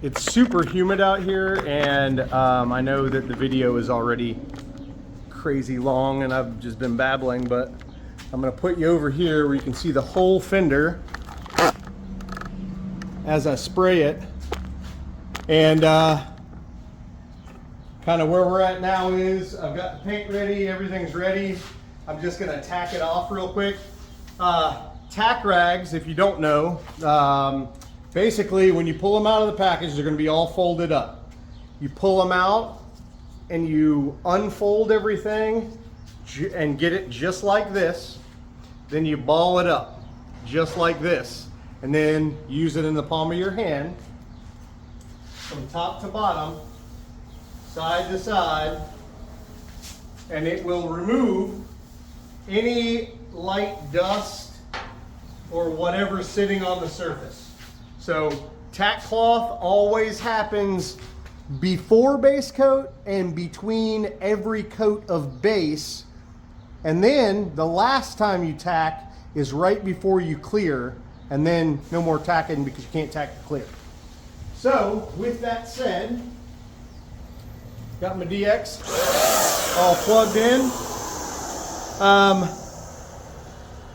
It's super humid out here, and I know that the video is already crazy long and I've just been babbling, but I'm gonna put you over here where you can see the whole fender as I spray it. And kind of where we're at now is I've got the paint ready, everything's ready. I'm just gonna tack it off real quick. Tack rags, if you don't know, basically when you pull them out of the package, they're gonna be all folded up. You pull them out and you unfold everything and get it just like this. Then you ball it up just like this, and then use it in the palm of your hand from top to bottom, side to side, and it will remove any light dust or whatever sitting on the surface. So tack cloth always happens before base coat and between every coat of base, and then the last time you tack is right before you clear, and then no more tacking because you can't tack to clear. So with that said, got my DX all plugged in.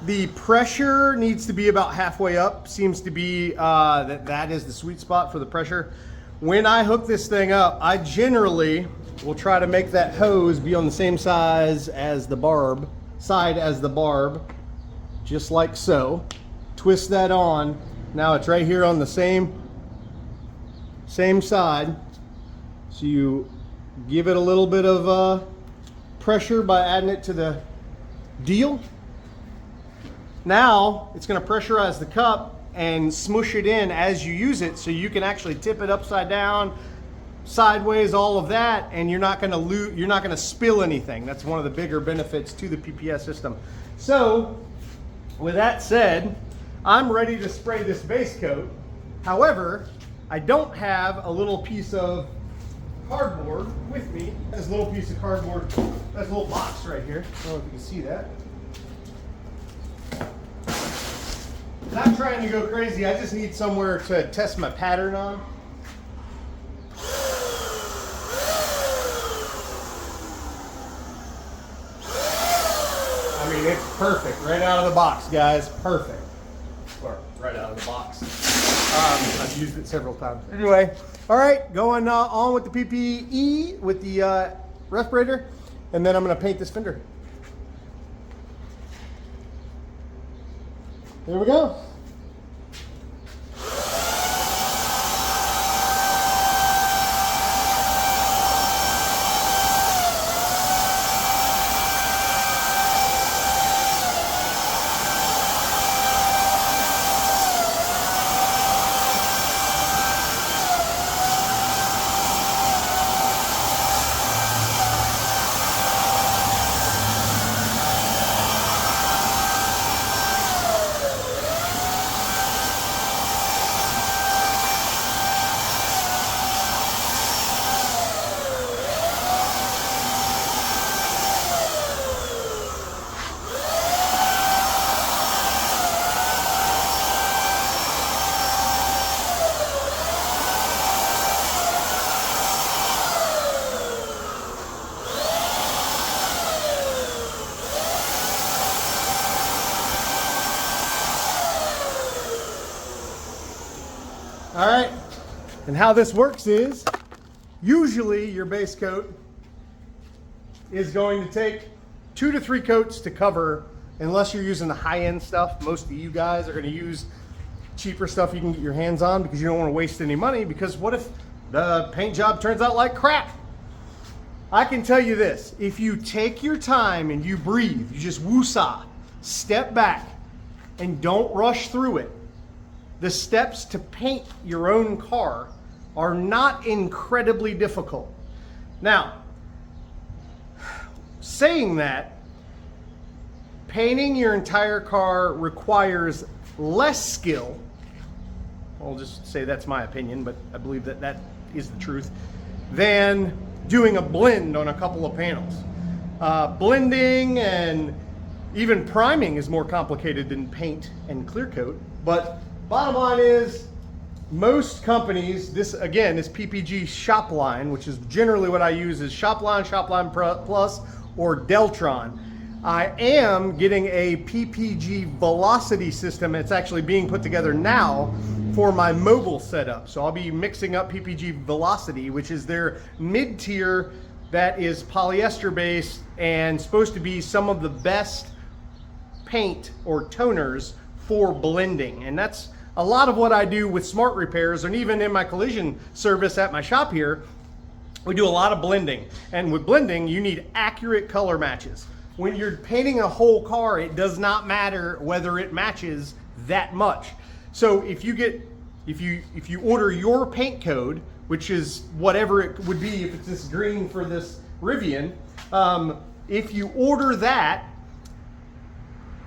The pressure needs to be about halfway up. Seems to be that is the sweet spot for the pressure. When I hook this thing up, I generally will try to make that hose be on the same size as the barb, just like so. Twist that on. Now it's right here on the same side. So you give it a little bit of pressure by adding it to the deal. Now it's going to pressurize the cup and smush it in as you use it, so you can actually tip it upside down, sideways, all of that, and you're not going to spill anything. That's one of the bigger benefits to the PPS system. So with that said, I'm ready to spray this base coat. However, I don't have a little piece of cardboard with me. This little piece of cardboard, that's a little box right here. I don't know if you can see that. Not trying to go crazy, I just need somewhere to test my pattern on. I mean, it's perfect right out of the box, guys. Perfect. Or right out of the box. I've used it several times. Anyway, all right, going on with the PPE with the respirator, and then I'm going to paint this fender. There we go. All right, and how this works is, usually your base coat is going to take 2 to 3 coats to cover, unless you're using the high-end stuff. Most of you guys are gonna use cheaper stuff you can get your hands on because you don't wanna waste any money, because what if the paint job turns out like crap? I can tell you this, if you take your time and you breathe, you just woosah, step back, and don't rush through it, the steps to paint your own car are not incredibly difficult. Now, saying that, painting your entire car requires less skill. I'll just say that's my opinion, but I believe that that is the truth, than doing a blend on a couple of panels. Blending and even priming is more complicated than paint and clear coat, but bottom line is, most companies, this again is PPG Shopline, which is generally what I use is Shopline, Shopline Plus, or Deltron. I am getting a PPG Velocity system. It's actually being put together now for my mobile setup. So I'll be mixing up PPG Velocity, which is their mid-tier that is polyester based and supposed to be some of the best paint or toners for blending. And that's a lot of what I do with smart repairs, and even in my collision service at my shop here, we do a lot of blending. And with blending, you need accurate color matches. When you're painting a whole car, it does not matter whether it matches that much. So if you order your paint code, which is whatever it would be if it's this green for this Rivian, if you order that,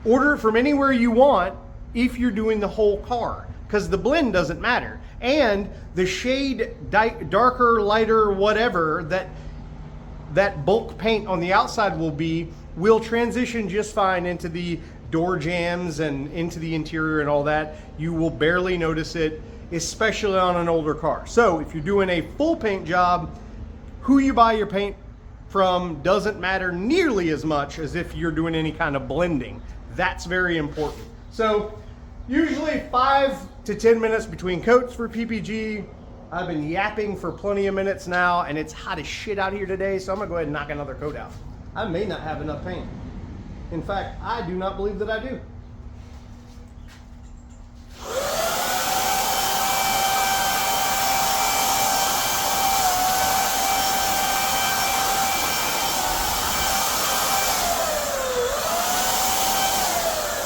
order it from anywhere you want if you're doing the whole car, because the blend doesn't matter. And the shade darker, lighter, whatever that bulk paint on the outside will transition just fine into the door jambs and into the interior and all that. You will barely notice it, especially on an older car. So if you're doing a full paint job, who you buy your paint from doesn't matter nearly as much as if you're doing any kind of blending. That's very important. So usually 5 to 10 minutes between coats for PPG. I've been yapping for plenty of minutes now, and it's hot as shit out here today, so I'm gonna go ahead and knock another coat out. I may not have enough paint. In fact, I do not believe that I do.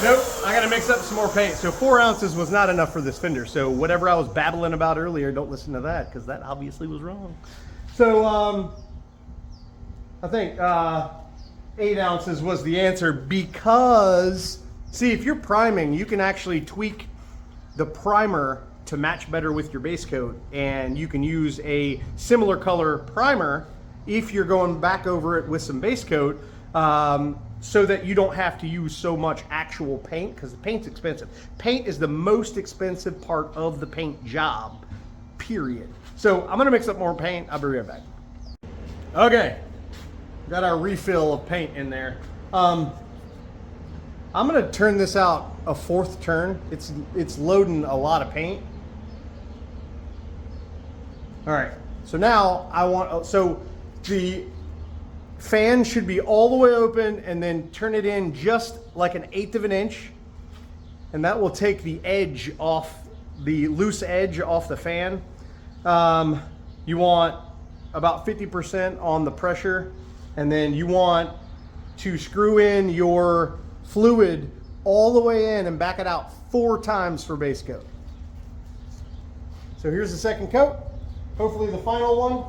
Nope, I gotta mix up some more paint. So 4 ounces was not enough for this fender. So whatever I was babbling about earlier, don't listen to that, because that obviously was wrong. So I think 8 ounces was the answer, because see, if you're priming, you can actually tweak the primer to match better with your base coat, and you can use a similar color primer if you're going back over it with some base coat, so that you don't have to use so much actual paint, because the paint's expensive. Paint is the most expensive part of the paint job, period. So I'm gonna mix up more paint. I'll be right back. Okay, got our refill of paint in there. I'm gonna turn this out a 4th turn. It's loading a lot of paint. All right, so now so the fan should be all the way open, and then turn it in just like 1/8 of an inch, and that will take the edge off, the loose edge off the fan. You want about 50% on the pressure, and then you want to screw in your fluid all the way in and back it out 4 times for base coat. So here's the second coat, hopefully the final one.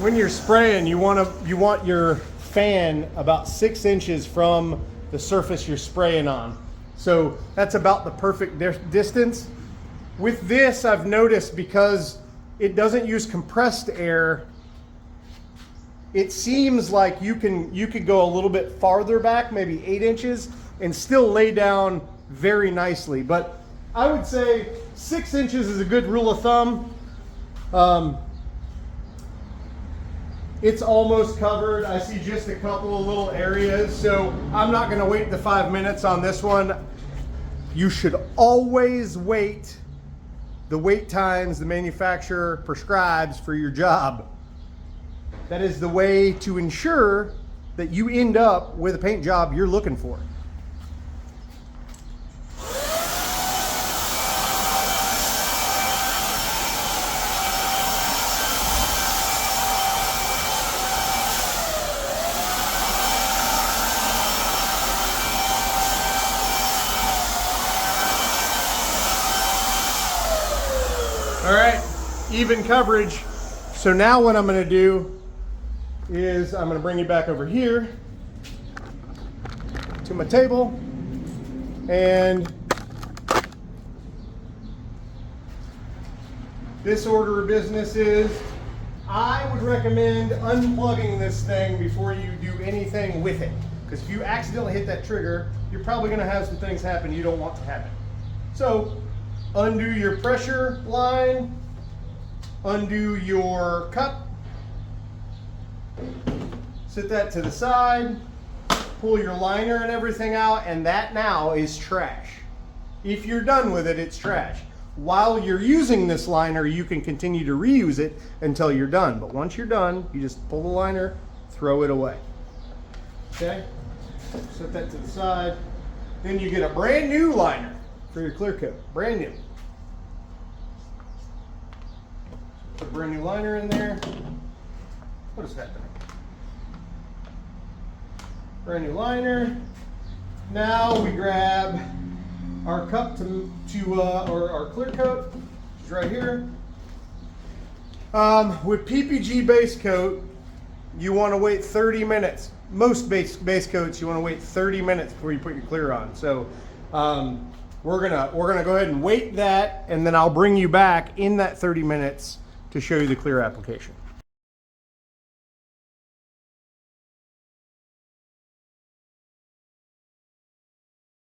When you're spraying, you want your fan about 6 inches from the surface you're spraying on. So that's about the perfect distance. With this, I've noticed, because it doesn't use compressed air, it seems like you could go a little bit farther back, maybe 8 inches, and still lay down very nicely. But I would say 6 inches is a good rule of thumb. It's almost covered. I see just a couple of little areas, so I'm not gonna wait the 5 minutes on this one. You should always wait the wait times the manufacturer prescribes for your job. That is the way to ensure that you end up with a paint job you're looking for. All right, even coverage. So now what I'm gonna do is I'm gonna bring you back over here to my table, and this order of business is, I would recommend unplugging this thing before you do anything with it. Because if you accidentally hit that trigger, you're probably gonna have some things happen you don't want to happen. So, undo your pressure line, undo your cup, set that to the side, pull your liner and everything out, and that now is trash. If you're done with it, it's trash. While you're using this liner, you can continue to reuse it until you're done. But once you're done, you just pull the liner, throw it away. Okay? Set that to the side. Then you get a brand new liner for your clear coat. Brand new. Put a brand new liner in there. What is happening? Brand new liner. Now we grab our cup or our clear coat, which is right here. With PPG base coat, you want to wait 30 minutes. Most base coats, you want to wait 30 minutes before you put your clear on. So we're gonna go ahead and wait that, and then I'll bring you back in that 30 minutes to show you the clear application.